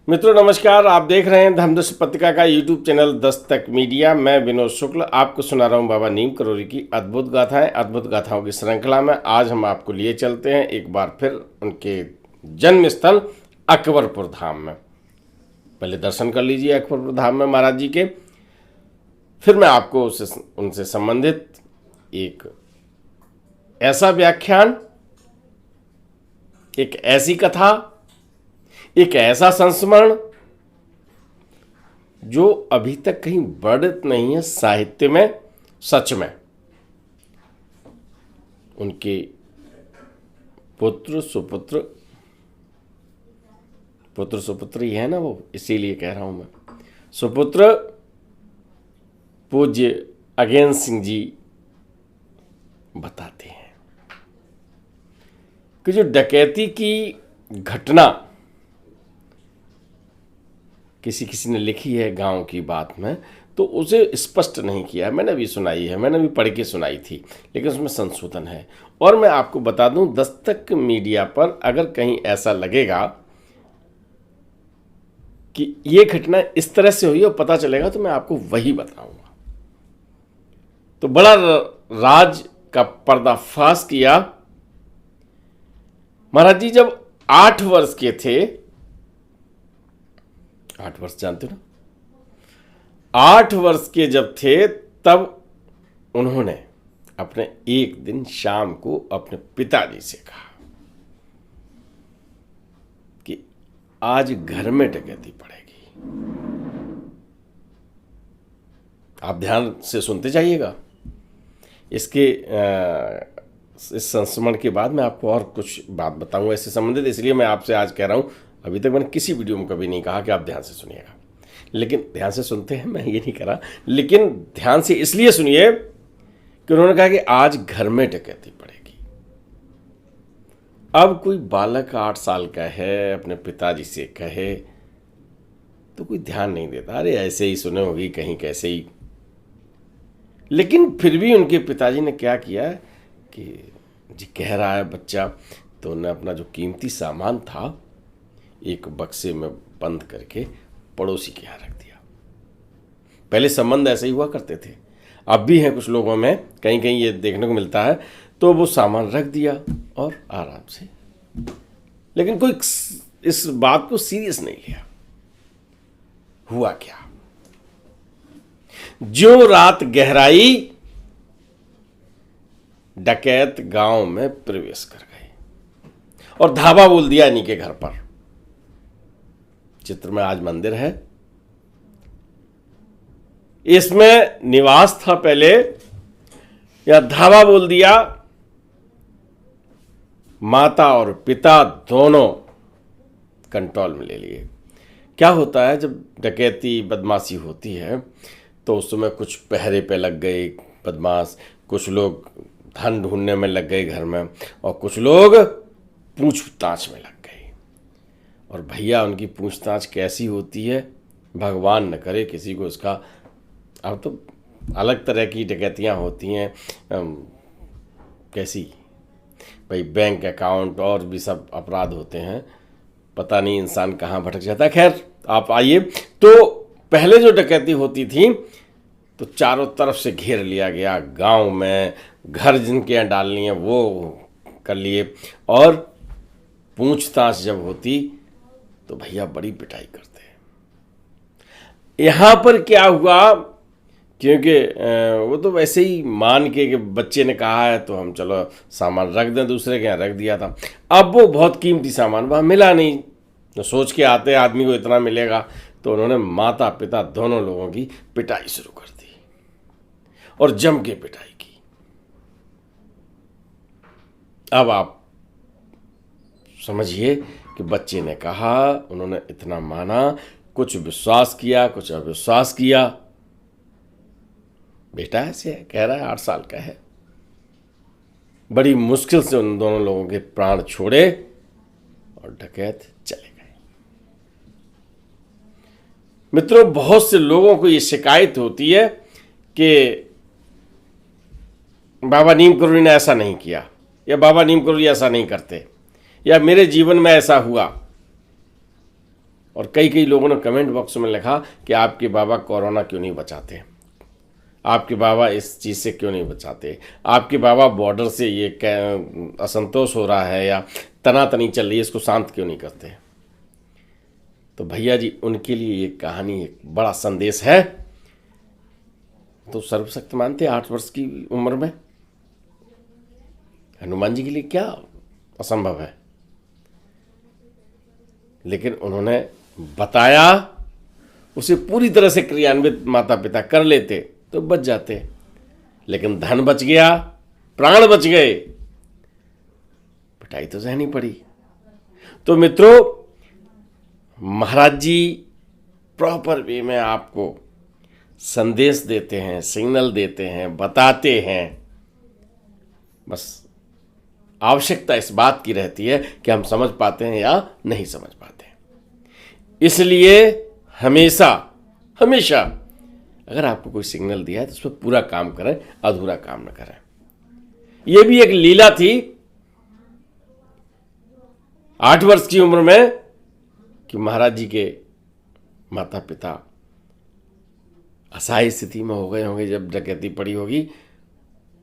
मित्रों नमस्कार। आप देख रहे हैं धर्मदर्शन पत्रिका का यूट्यूब चैनल दस्तक मीडिया। मैं विनोद शुक्ल आपको सुना रहा हूं बाबा नीम करोली की अद्भुत गाथाएं। अद्भुत गाथाओं की श्रृंखला में आज हम आपको लिए चलते हैं एक बार फिर उनके जन्म स्थल अकबरपुर धाम में। पहले दर्शन कर लीजिए अकबरपुर धाम में महाराज जी के, फिर मैं आपको उनसे संबंधित एक ऐसा व्याख्यान, एक ऐसी कथा, एक ऐसा संस्मरण जो अभी तक कहीं वर्णित नहीं है साहित्य में। सच में उनके पुत्र सुपुत्र ही है ना वो, इसीलिए कह रहा हूं मैं। सुपुत्र पूज्य अगेन सिंह जी बताते हैं कि जो डकैती की घटना किसी ने लिखी है गांव की बात में, तो उसे स्पष्ट नहीं किया है। मैंने भी सुनाई है, मैंने भी पढ़ के सुनाई थी, लेकिन उसमें संशोधन है। और मैं आपको बता दूं, दस्तक मीडिया पर अगर कहीं ऐसा लगेगा कि ये घटना इस तरह से हुई और पता चलेगा, तो मैं आपको वही बताऊंगा। तो बड़ा राज का पर्दाफाश किया। महाराज जी जब 8 वर्ष के थे, 8 वर्ष जानते हो ना, 8 वर्ष के जब थे तब उन्होंने अपने एक दिन शाम को अपने पिताजी से कहा कि आज घर में डकैती पड़ेगी। आप ध्यान से सुनते जाइएगा। इसके इस संस्मरण के बाद मैं आपको और कुछ बात बताऊंगा इससे संबंधित, इसलिए मैं आपसे आज कह रहा हूं। अभी तक मैंने किसी वीडियो में कभी नहीं कहा कि आप ध्यान से सुनिएगा, लेकिन ध्यान से सुनते हैं, मैं ये नहीं करा, लेकिन ध्यान से इसलिए सुनिए कि उन्होंने कहा कि आज घर में डकैती पड़ेगी। अब कोई बालक 8 साल का है, अपने पिताजी से कहे तो कोई ध्यान नहीं देता, अरे ऐसे ही सुने होगी कहीं कैसे ही। लेकिन फिर भी उनके पिताजी ने क्या किया कि जी कह रहा है बच्चा, तो उन्होंने अपना जो कीमती सामान था एक बक्से में बंद करके पड़ोसी के यहाँ रख दिया। पहले संबंध ऐसे ही हुआ करते थे, अब भी हैं कुछ लोगों में, कहीं कहीं ये देखने को मिलता है। तो वो सामान रख दिया और आराम से, लेकिन कोई इस बात को सीरियस नहीं लिया। हुआ क्या, जो रात गहराई डकैत गांव में प्रवेश कर गए और धावा बोल दिया इन्हीं के घर पर। चित्र में आज मंदिर है, इसमें निवास था पहले, या धावा बोल दिया। माता और पिता दोनों कंट्रोल में ले लिए। क्या होता है जब डकैती बदमाशी होती है, तो उस समय कुछ पहरे पे लग गए बदमाश, कुछ लोग धन ढूंढने में लग गए घर में, और कुछ लोग पूछताछ में लग गए। और भैया उनकी पूछताछ कैसी होती है, भगवान न करे किसी को उसका। अब तो अलग तरह की डकैतियाँ होती हैं, कैसी भाई, बैंक अकाउंट और भी सब अपराध होते हैं, पता नहीं इंसान कहाँ भटक जाता है। खैर आप आइए। तो पहले जो डकैती होती थी तो चारों तरफ से घेर लिया गया, गांव में घर जिनके यहाँ डालनी है वो कर लिए, और पूछताछ जब होती तो भैया बड़ी पिटाई करते हैं। यहाँ पर क्या हुआ, क्योंकि वो तो वैसे ही मान के कि बच्चे ने कहा है तो हम चलो सामान रख दें, दूसरे के यहाँ रख दिया था। अब वो बहुत कीमती सामान वहाँ मिला नहीं, तो सोच के आते आदमी को इतना मिलेगा, तो उन्होंने माता पिता दोनों लोगों की पिटाई शुरू कर दी और जम के पिटाई की। अब आप समझिए कि बच्चे ने कहा, उन्होंने इतना माना, कुछ विश्वास किया, कुछ अविश्वास किया। बेटा ऐसे कह रहा है, 8 साल का है। बड़ी मुश्किल से उन दोनों लोगों के प्राण छोड़े और डकैत चले गए। मित्रों, बहुत से लोगों को ये शिकायत होती है कि बाबा नीम करोली ने ऐसा नहीं किया, या बाबा नीम करोली ऐसा नहीं करते, या मेरे जीवन में ऐसा हुआ। और कई कई लोगों ने कमेंट बॉक्स में लिखा कि आपके बाबा कोरोना क्यों नहीं बचाते, आपके बाबा इस चीज़ से क्यों नहीं बचाते, आपके बाबा बॉर्डर से ये असंतोष हो रहा है या तनातनी चल रही है इसको शांत क्यों नहीं करते। तो भैया जी उनके लिए ये कहानी एक बड़ा संदेश है। तो सर्वशक्तिमान थे 8 वर्ष की उम्र में, हनुमान जी के लिए क्या असंभव है, लेकिन उन्होंने बताया, उसे पूरी तरह से क्रियान्वित माता पिता कर लेते तो बच जाते, लेकिन धन बच गया, प्राण बच गए, पिटाई तो सहनी पड़ी। तो मित्रों, महाराज जी प्रॉपर वे में आपको संदेश देते हैं, सिग्नल देते हैं, बताते हैं। बस आवश्यकता इस बात की रहती है कि हम समझ पाते हैं या नहीं समझ पाते। इसलिए हमेशा हमेशा अगर आपको कोई सिग्नल दिया है तो उस पर पूरा काम करें, अधूरा काम न करें। यह भी एक लीला थी 8 वर्ष की उम्र में कि महाराज जी के माता पिता असहाय स्थिति में हो गए होंगे जब डकैती पड़ी होगी।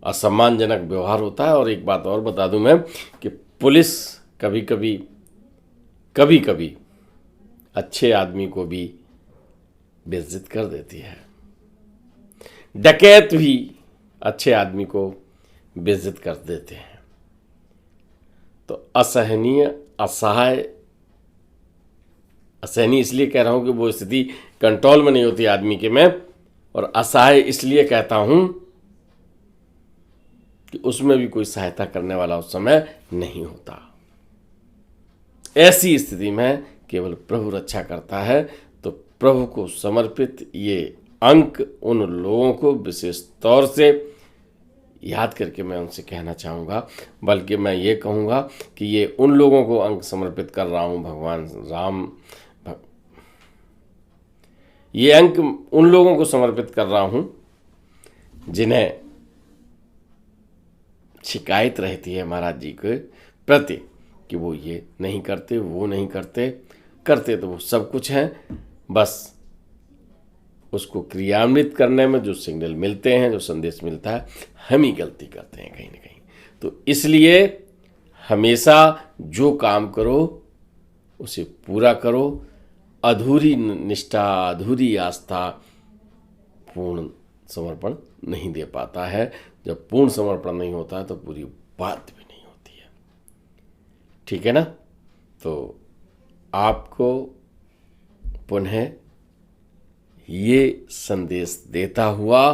असम्मानजनक व्यवहार होता है। और एक बात और बता दूं मैं कि पुलिस कभी कभी अच्छे आदमी को भी बेइज्जत कर देती है, डकैत भी अच्छे आदमी को बेइज्जत कर देते हैं। तो असहनीय इसलिए कह रहा हूं कि वो स्थिति कंट्रोल में नहीं होती आदमी के में, और असहाय इसलिए कहता हूं कि उसमें भी कोई सहायता करने वाला उस समय नहीं होता। ऐसी स्थिति में केवल प्रभु रक्षा करता है। तो प्रभु को समर्पित ये अंक उन लोगों को विशेष तौर से याद करके मैं उनसे कहना चाहूँगा, बल्कि मैं ये कहूँगा कि ये उन लोगों को अंक समर्पित कर रहा हूँ भगवान राम, ये अंक उन लोगों को समर्पित कर रहा हूँ जिन्हें शिकायत रहती है महाराज जी के प्रति कि वो ये नहीं करते, वो नहीं करते, करते तो वो सब कुछ हैं, बस उसको क्रियान्वित करने में जो सिग्नल मिलते हैं, जो संदेश मिलता है, हम ही गलती करते हैं कहीं ना कहीं। तो इसलिए हमेशा जो काम करो उसे पूरा करो। अधूरी निष्ठा, अधूरी आस्था पूर्ण समर्पण नहीं दे पाता है। जब पूर्ण समर्पण नहीं होता है तो पूरी बात भी नहीं होती है। ठीक है ना? तो आपको पुनः ये संदेश देता हुआ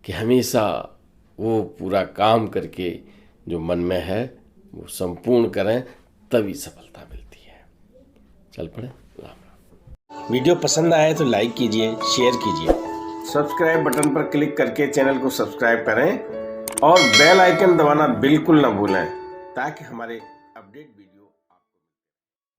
कि हमेशा वो पूरा काम करके जो मन में है वो संपूर्ण करें, तभी सफलता मिलती है। चल पड़े। राम राम। वीडियो पसंद आए तो लाइक कीजिए, शेयर कीजिए, सब्सक्राइब बटन पर क्लिक करके चैनल को सब्सक्राइब करें और बेल आइकन दबाना बिल्कुल ना भूलें, ताकि हमारे अपडेट